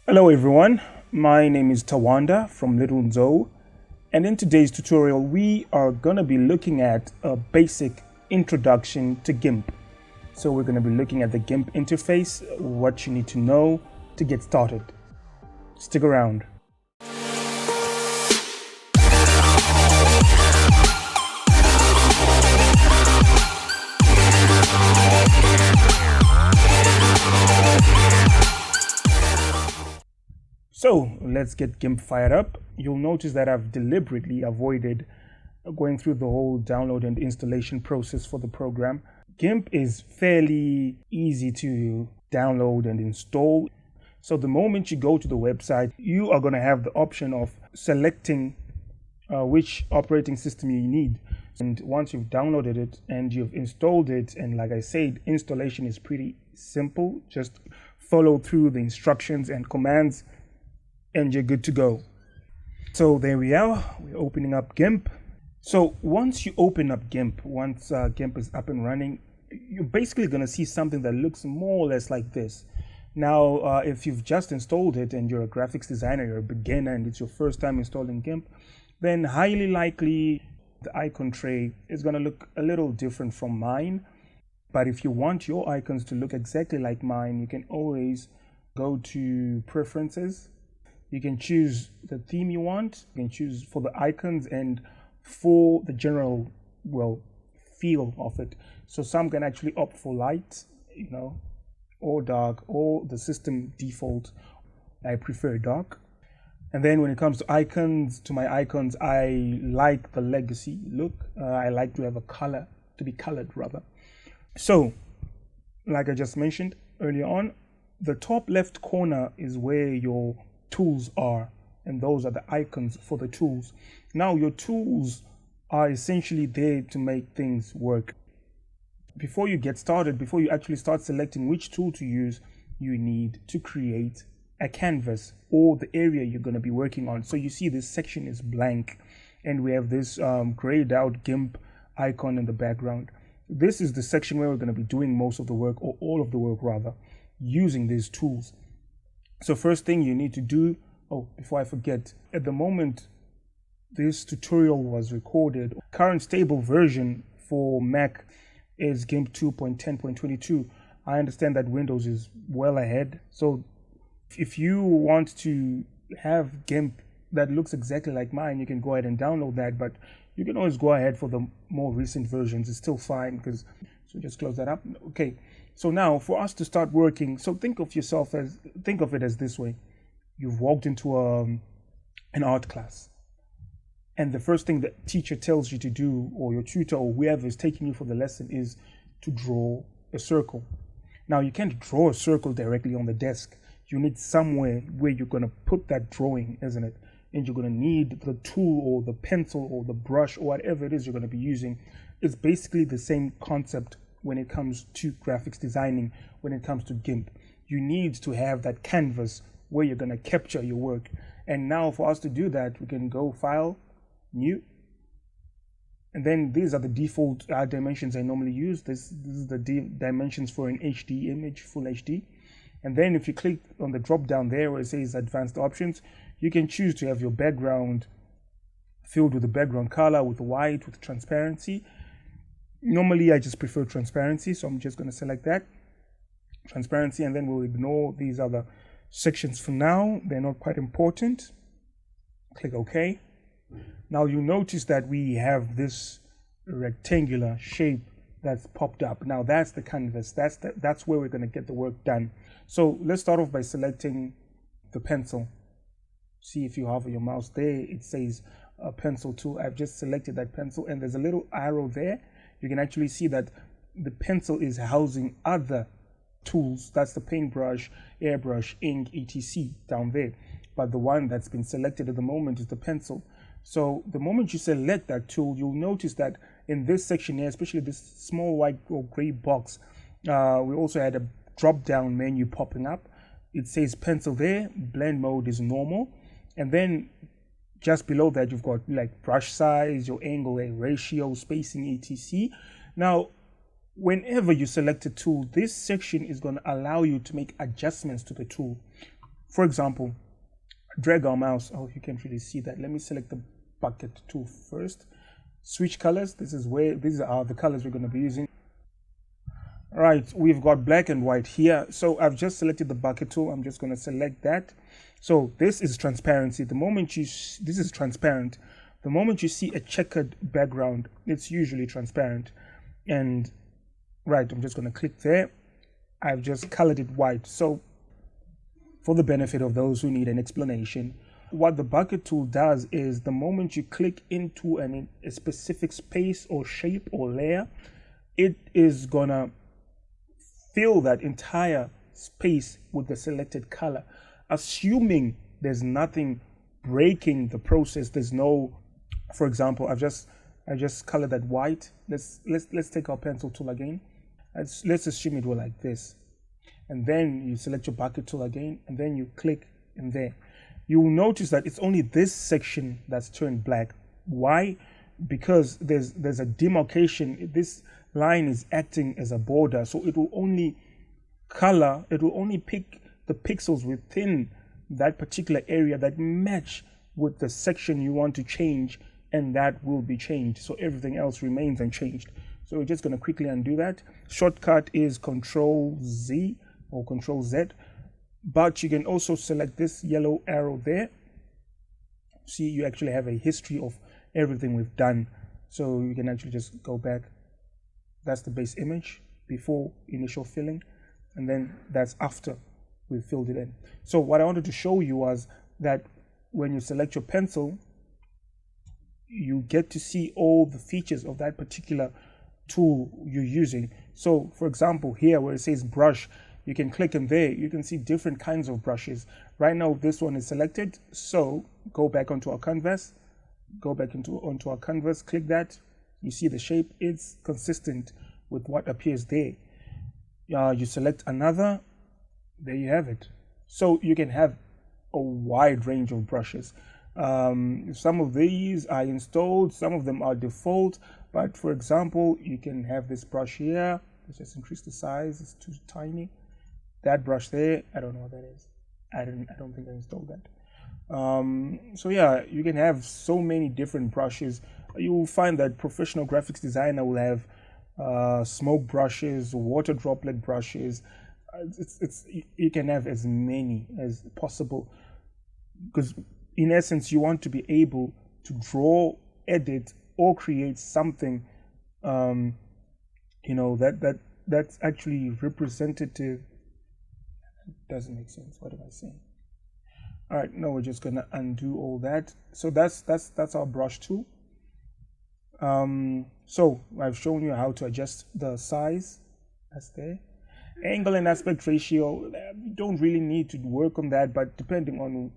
Hello everyone, my name is Tawanda from Little Nzo, and in today's tutorial we are going to be looking at a basic introduction to Gimp. So we're going to be looking at the Gimp interface, what you need to know to get started. Stick around. So let's get Gimp fired up. You'll notice that I've deliberately avoided going through the whole download and installation process for the program. Gimp is fairly easy to download and install. So the moment you go to the website, you are going to have the option of selecting which operating system you need. And once you've downloaded it and you've installed it, and like I said, installation is pretty simple. Just follow through the instructions and commands and you're good to go. So there we are, we're opening up Gimp. So once you open up Gimp, once Gimp is up and running, you're basically going to see something that looks more or less like this. Now, if you've just installed it and you're a graphics designer, you're a beginner and it's your first time installing Gimp, then highly likely the icon tray is going to look a little different from mine. But if you want your icons to look exactly like mine, you can always go to preferences. You can choose the theme you want. You can choose for the icons and for the general, feel of it. So some can actually opt for light, or dark, or the system default. I prefer dark. And then when it comes to icons, I like the legacy look. I like to have to be colored rather. So, like I just mentioned earlier on, the top left corner is where your tools are, and those are the icons for the tools. Now your tools are essentially there to make things work. Before you get started, before you actually start selecting which tool to use, you need to create a canvas or the area you're going to be working on. So you see this section is blank and we have this grayed out Gimp icon in the background. This is the section where we're going to be doing most of the work, or all of the work rather, using these tools. So first thing you need to do, before I forget, at the moment this tutorial was recorded, current stable version for Mac is Gimp 2.10.22. I understand that Windows is well ahead. So if you want to have Gimp that looks exactly like mine, you can go ahead and download that, but you can always go ahead for the more recent versions. It's still fine, so just close that up. Okay. So now for us to start working, so think of it as this way. You've walked into an art class, and the first thing the teacher tells you to do, or your tutor or whoever is taking you for the lesson, is to draw a circle. Now you can't draw a circle directly on the desk. You need somewhere where you're going to put that drawing, isn't it? And you're going to need the tool or the pencil or the brush or whatever it is you're going to be using. It's basically the same concept when it comes to graphics designing, when it comes to Gimp. You need to have that canvas where you're going to capture your work. And now for us to do that, we can go File, New. And then these are the default dimensions I normally use. This is the dimensions for an HD image, full HD. And then if you click on the drop down there where it says Advanced Options, you can choose to have your background filled with the background color, with white, with transparency. Normally, I just prefer transparency, so I'm just going to select that, transparency, and then we'll ignore these other sections for now. They're not quite important. Click OK. Now you notice that we have this rectangular shape that's popped up. Now that's the canvas. That's where we're going to get the work done. So let's start off by selecting the pencil. See if you hover your mouse there, it says pencil tool. I've just selected that pencil, and there's a little arrow there. You can actually see that the pencil is housing other tools. That's the paintbrush, airbrush, ink, etc. down there. But the one that's been selected at the moment is the pencil. So the moment you select that tool, you'll notice that in this section here, especially this small white or gray box, we also had a drop-down menu popping up. It says pencil there, blend mode is normal. And then just below that, you've got like brush size, your angle, ratio, spacing, etc. Now, whenever you select a tool, this section is going to allow you to make adjustments to the tool. For example, drag our mouse. Oh, you can't really see that. Let me select the bucket tool first. Switch colors. These are the colors we're going to be using. All right, we've got black and white here. So I've just selected the bucket tool. I'm just going to select that. So this is transparency. This is transparent. The moment you see a checkered background, it's usually transparent. And right, I'm just going to click there. I've just colored it white. So for the benefit of those who need an explanation, what the bucket tool does is the moment you click into a specific space or shape or layer, it is gonna fill that entire space with the selected color, assuming there's nothing breaking the process. There's no, for example, I just colored that white. Let's take our pencil tool again. Let's assume it were like this. And then you select your bucket tool again, and then you click in there. You will notice that it's only this section that's turned black. Why? Because there's a demarcation. This line is acting as a border, so it will only pick the pixels within that particular area that match with the section you want to change, and that will be changed. So everything else remains unchanged. So we're just going to quickly undo that. Shortcut is Control Z or Control Z, but you can also select this yellow arrow there. See, you actually have a history of everything we've done. So you can actually just go back. That's the base image before initial filling, and then that's after we filled it in. So what I wanted to show you was that when you select your pencil, you get to see all the features of that particular tool you're using. So for example, here where it says brush, you can click in there, you can see different kinds of brushes. Right now this one is selected, so go back onto our canvas, onto our canvas, click that. You see the shape, it's consistent with what appears there. You select another, there you have it. So you can have a wide range of brushes. Some of these are installed, some of them are default, but for example, you can have this brush here. Let's just increase the size, it's too tiny. That brush there, I don't know what that is. I don't think I installed that. So yeah, you can have so many different brushes. You will find that professional graphics designer will have smoke brushes, water droplet brushes. You can have as many as possible, because in essence you want to be able to draw, edit, or create something that's actually representative. Doesn't make sense. What am I saying? All right, no, we're just gonna undo all that. So that's our brush tool. So I've shown you how to adjust the size. That's there. Angle and aspect ratio, you don't really need to work on that, but depending on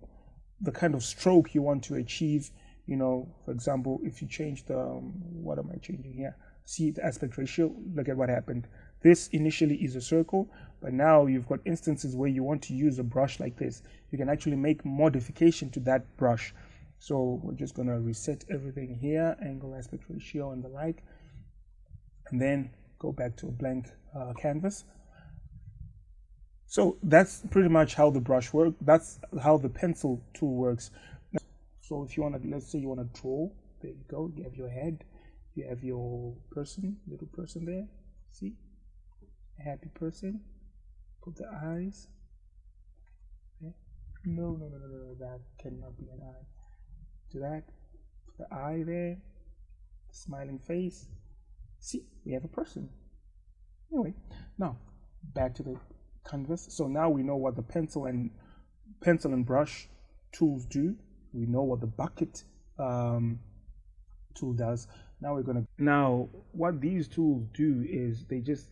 the kind of stroke you want to achieve, for example, if you change the what am I changing here? See the aspect ratio, look at what happened. This initially is a circle, but now you've got instances where you want to use a brush like this. You can actually make modification to that brush. So we're just going to reset everything here, angle, aspect ratio, and the like, and then go back to a blank canvas. So that's pretty much how the brush works. That's how the pencil tool works. So if you want to, let's say you want to draw, there you go. You have your head, you have your person, little person there. See, a happy person. Put the eyes. Okay. No, that cannot be an eye. Do that. Put the eye there. Smiling face. See, we have a person. Anyway, now back to the canvas. So now we know what the pencil and brush tools do. We know what the bucket tool does. Now what these tools do is they just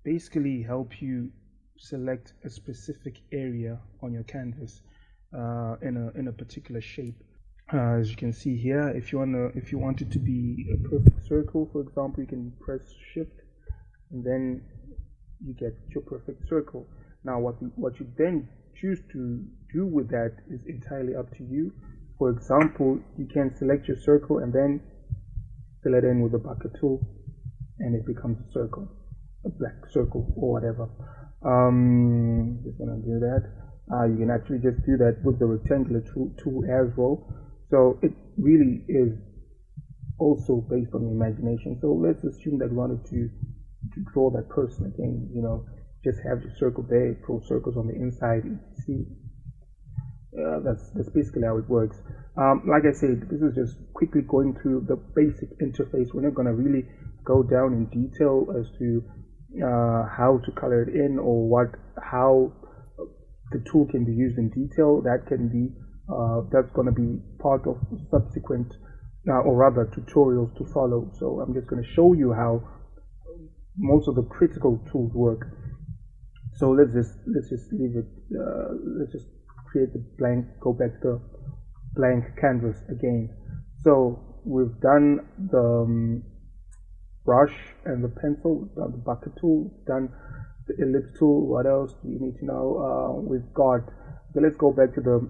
basically help you select a specific area on your canvas in a particular shape. As you can see here, if you want it to be a perfect circle, for example, you can press Shift, and then you get your perfect circle. Now what you then choose to do with that is entirely up to you. For example, you can select your circle and then fill it in with the bucket tool, and it becomes a circle, a black circle or whatever. Just gonna do that. You can actually just do that with the rectangular tool as well. So it really is also based on your imagination. So let's assume that we wanted to draw that person again, just have your circle there, draw circles on the inside, see. That's basically how it works. Like I said, this is just quickly going through the basic interface. We're not going to really go down in detail as to how to color it in or how the tool can be used in detail. That's going to be part of subsequent or rather tutorials to follow. So I'm just going to show you how most of the critical tools work. So let's just leave it. Let's just create the blank. Go back to the blank canvas again. So we've done the brush and the pencil. We've done the bucket tool. We've done the ellipse tool. What else do you need to know? We've got. So let's go back to the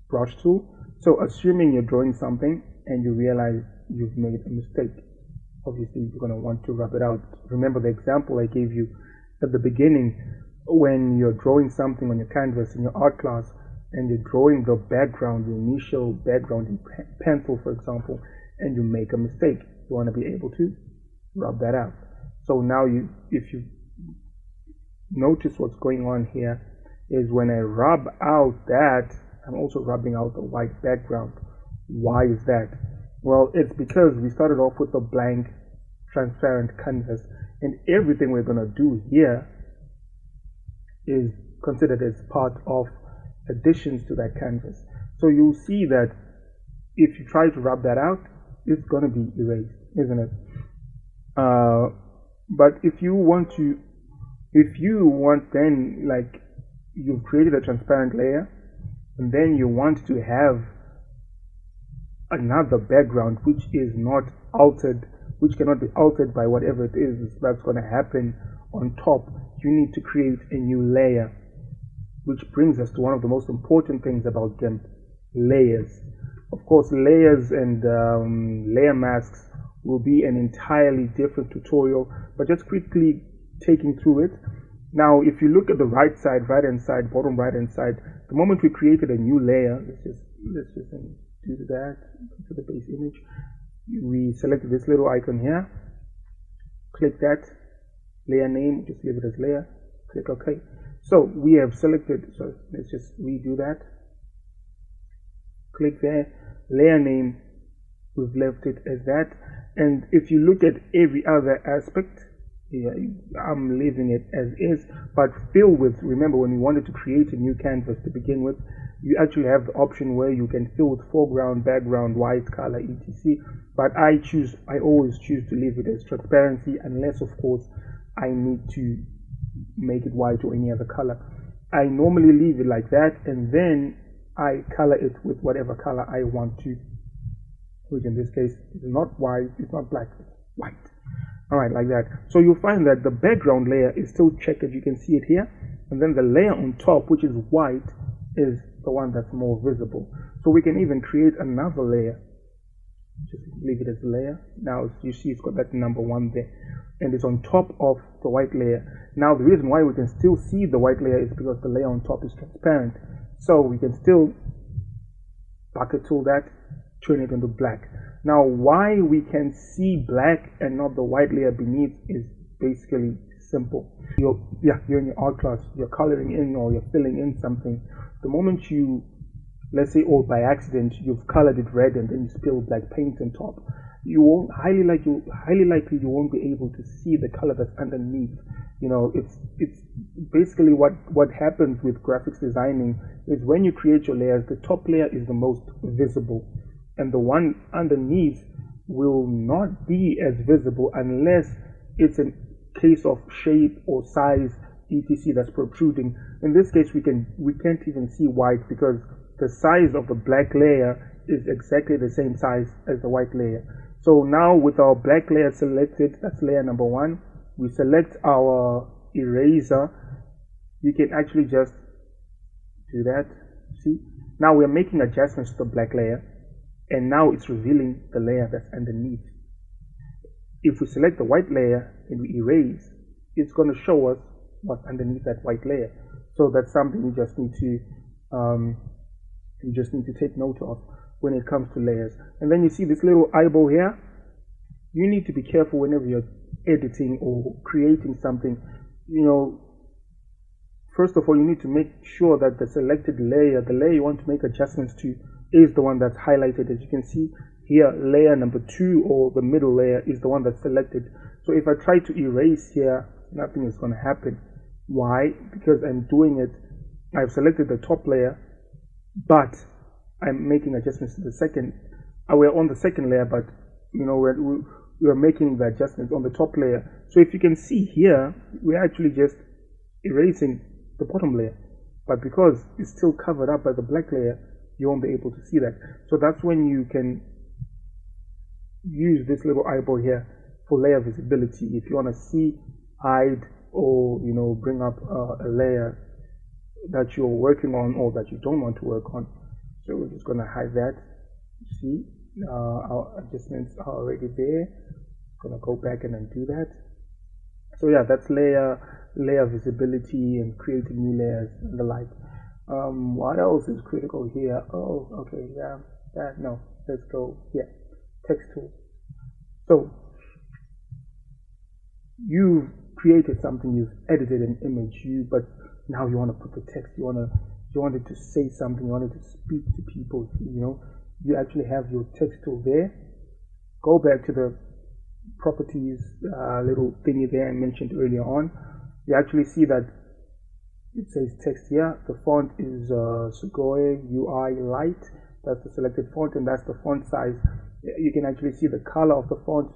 brush tool. So assuming you're drawing something and you realize you've made a mistake, obviously you're going to want to rub it out. Remember the example I gave you at the beginning, when you're drawing something on your canvas in your art class and you're drawing the background, the initial background in pencil, for example, and you make a mistake, you want to be able to rub that out. So now if you notice what's going on here, is when I rub out that, I'm also rubbing out the white background. Why is that? Well, it's because we started off with a blank transparent canvas, and everything we're going to do here is considered as part of additions to that canvas. So you'll see that if you try to rub that out, it's going to be erased, isn't it? But if you want then, like, you've created a transparent layer and then you want to have another background which is not altered, which cannot be altered by whatever it is that's going to happen on top, you need to create a new layer. Which brings us to one of the most important things about Gimp: layers. Of course, layers and layer masks will be an entirely different tutorial, but just quickly taking through it. Now, if you look at the right hand side, bottom right hand side, the moment we created a new layer, let's just do that to the base image. We selected this little icon here, click that, layer name, just leave it as layer, click OK. So we have selected, so let's just redo that, click there, layer name, we've left it as that. And if you look at every other aspect, yeah, I'm leaving it as is, but fill with, remember when you wanted to create a new canvas to begin with, you actually have the option where you can fill with foreground, background, white, color, etc. But I always choose to leave it as transparency, unless of course I need to make it white or any other color. I normally leave it like that, and then I color it with whatever color I want to, which in this case is not white, it's not black, it's white. Alright, like that. So you'll find that the background layer is still checkered, you can see it here, and then the layer on top, which is white, is the one that's more visible. So we can even create another layer. Just leave it as a layer. Now you see it's got that number 1 there, and it's on top of the white layer. Now the reason why we can still see the white layer is because the layer on top is transparent. So we can still bucket tool that, turn it into black. Now why we can see black and not the white layer beneath is basically simple. You're in your art class, you're coloring in or you're filling in something. The moment you, let's say, or by accident, you've colored it red and then you spill black paint on top, you won't, highly likely you won't be able to see the color that's underneath. It's basically what happens with graphics designing is when you create your layers, the top layer is the most visible, and the one underneath will not be as visible unless it's a case of shape or size, etc. that's protruding. In this case, we can't even see white because the size of the black layer is exactly the same size as the white layer. So now with our black layer selected, that's layer number 1, we select our eraser. You can actually just do that. See, now we're making adjustments to the black layer, and now it's revealing the layer that's underneath. If we select the white layer and we erase, it's going to show us what's underneath that white layer. So that's something you just need to take note of when it comes to layers. And then you see this little eyeball here. You need to be careful whenever you're editing or creating something. First of all, you need to make sure that the selected layer, the layer you want to make adjustments to, is the one that's highlighted. As you can see here, layer number 2, or the middle layer, is the one that's selected. So if I try to erase here, nothing is going to happen. Why? Because I'm doing it, I've selected the top layer, but I'm making adjustments to the second. We're on the second layer, but we're making the adjustments on the top layer. So if you can see here, we're actually just erasing the bottom layer, but because it's still covered up by the black layer, you won't be able to see that. So that's when you can use this little eyeball here for layer visibility. If you want to see, hide, or bring up a layer that you're working on or that you don't want to work on. So we're just going to hide that. See, our adjustments are already there. I'm going to go back and undo that. So yeah, that's layer visibility and creating new layers and the like. What else is critical here? Oh, okay, yeah, no, let's go here. Text tool. So you've created something, you've edited an image, but now you want to put the text. You wanted to say something. You wanted to speak to people. You actually have your text tool there. Go back to the properties little thingy there I mentioned earlier on. You actually see that it says text here. The font is Sugoi UI Light. That's the selected font, and that's the font size. You can actually see the color of the font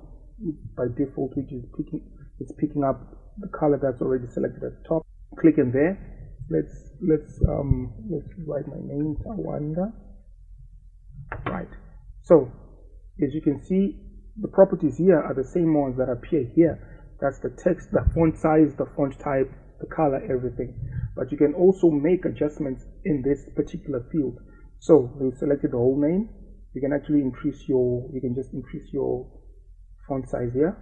by default, which is picking up the color that's already selected at the top. Click in there. Let's write my name, Tawanda. Right. So as you can see, the properties here are the same ones that appear here. That's the text, the font size, the font type, the color, everything. But you can also make adjustments in this particular field. So we've selected the whole name. You can actually increase you can just increase your font size here.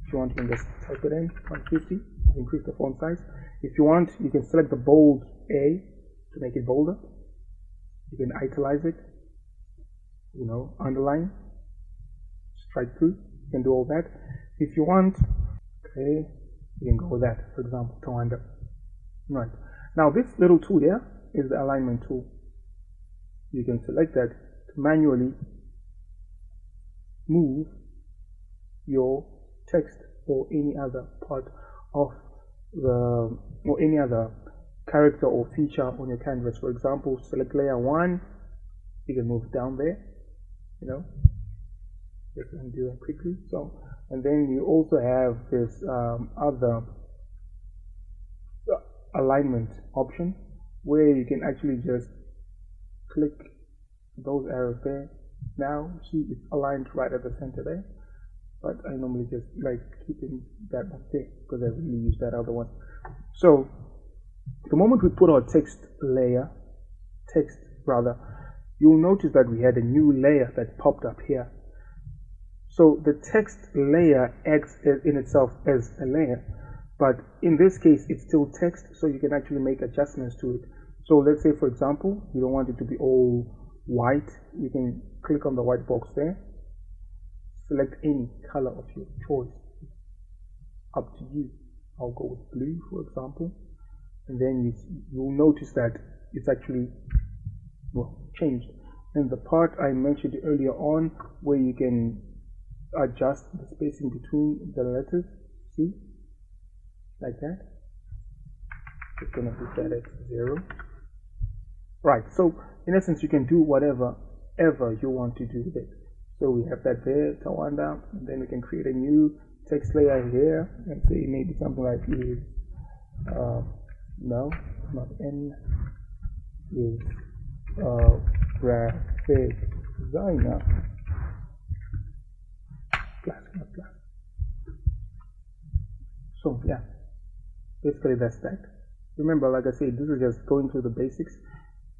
If you want, you can just type it in 150, increase the font size. If you want, you can select the bold A to make it bolder. You can italize it, underline, strike through. You can do all that. If you want, okay, you can go with that, for example, Tawanda. Right. Now this little tool here is the alignment tool. You can select that to manually move your text or any other part of or any other character or feature on your canvas. For example, select layer 1, you can move down there, just undo that quickly. So, and then you also have this other alignment option where you can actually just click those arrows there. Now see, it's aligned right at the center there, but I normally just like keeping that one there because I really use that other one. So the moment we put our text, you'll notice that we had a new layer that popped up here. So the text layer acts in itself as a layer, but in this case it's still text, so you can actually make adjustments to it. So let's say, for example, you don't want it to be all white. You can click on the white box there, select any color of your choice. Up to you. I'll go with blue, for example, and then you'll notice that it's actually changed. And the part I mentioned earlier on, where you can adjust the spacing between the letters, see, like that. Just gonna put that at 0. Right, so in essence you can do whatever you want to do with it. So we have that there, Tawanda, and then we can create a new text layer here and say maybe something like is no, not N, is graphic designer +++. So yeah, basically that's that. Remember, like I said, this is just going through the basics.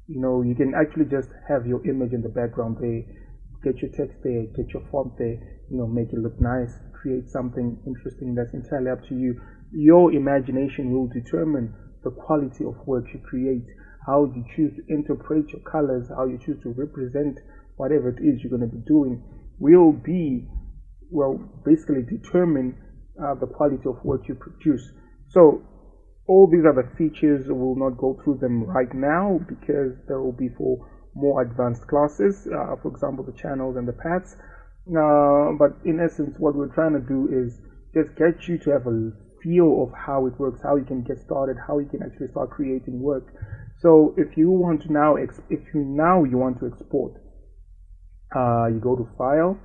You can actually just have your image in the background there, get your text there, get your font there, make it look nice, create something interesting. That's entirely up to you. Your imagination will determine the quality of work you create, how you choose to interpret your colors, how you choose to represent whatever it is you're going to be doing, will basically determine the quality of work you produce. So all these other features, we'll not go through them right now because they will be for more advanced classes, for example, the channels and the paths. But in essence, what we're trying to do is just get you to have a feel of how it works, how you can get started, how you can actually start creating work. So if you want to now, you want to export, you go to File.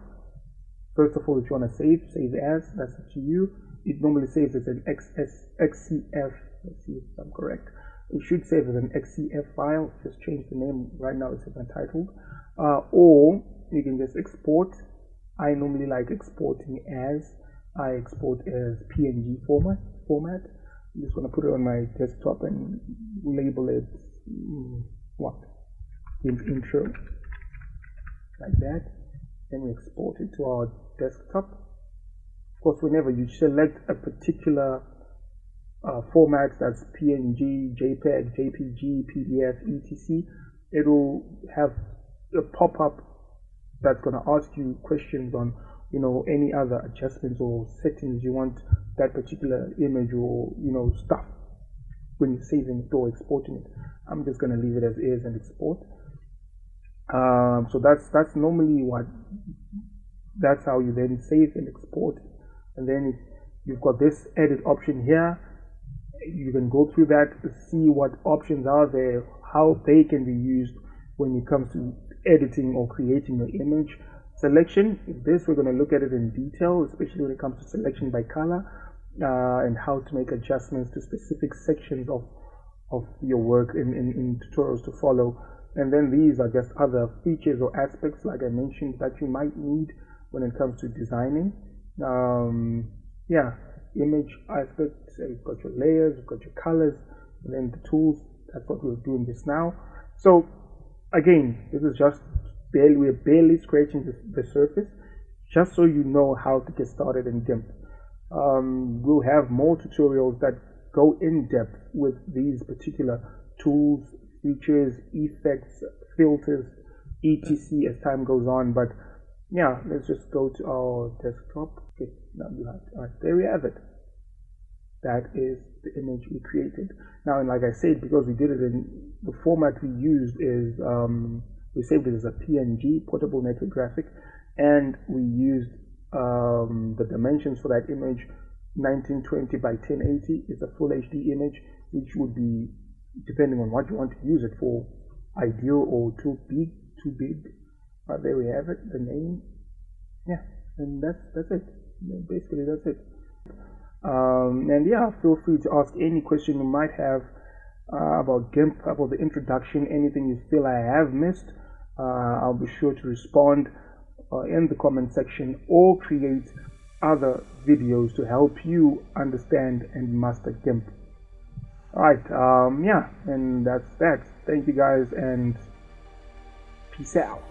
First of all, if you want to save as, that's up to you. It normally saves as an XCF. Let's see if I'm correct. It should save as an XCF file. Just change the name. Right now it says Untitled. Or you can just export. I normally like exporting as. I export as PNG format. I'm just going to put it on my desktop and label it Gimp intro, like that. Then we export it to our desktop. Of course, whenever you select a particular format, that's PNG, JPEG, JPG, PDF, etc., it'll have a pop-up that's going to ask you questions on, any other adjustments or settings you want that particular image or, stuff when you're saving it or exporting it. I'm just going to leave it as is and export. So that's normally that's how you then save and export. And then you've got this edit option here. You can go through that to see what options are there, how they can be used when it comes to editing or creating your image. Selection, this we're going to look at it in detail, especially when it comes to selection by color, and how to make adjustments to specific sections of your work in tutorials to follow. And then these are just other features or aspects, like I mentioned, that you might need when it comes to designing. Image aspects, you've got your layers, you've got your colors, and then the tools. That's what we're doing just now. So again, this is just we're barely scratching the surface, just so you know how to get started in Gimp. We'll have more tutorials that go in depth with these particular tools, features, effects, filters, etc. as time goes on. But yeah, let's just go to our desktop. Okay, now there we have it. That is the image we created. Now, and like I said, because we did it in the format we used is we saved it as a PNG, portable network graphic, and we used the dimensions for that image, 1920 by 1080 is a full HD image, which would be, depending on what you want to use it for, ideal or too big. There we have it, the name. Yeah, and that's it. Basically, that's it. And yeah, feel free to ask any question you might have about Gimp, about the introduction, anything you feel I have missed. I'll be sure to respond in the comment section, or create other videos to help you understand and master Gimp. Alright, yeah, and that's that. Thank you guys, and peace out.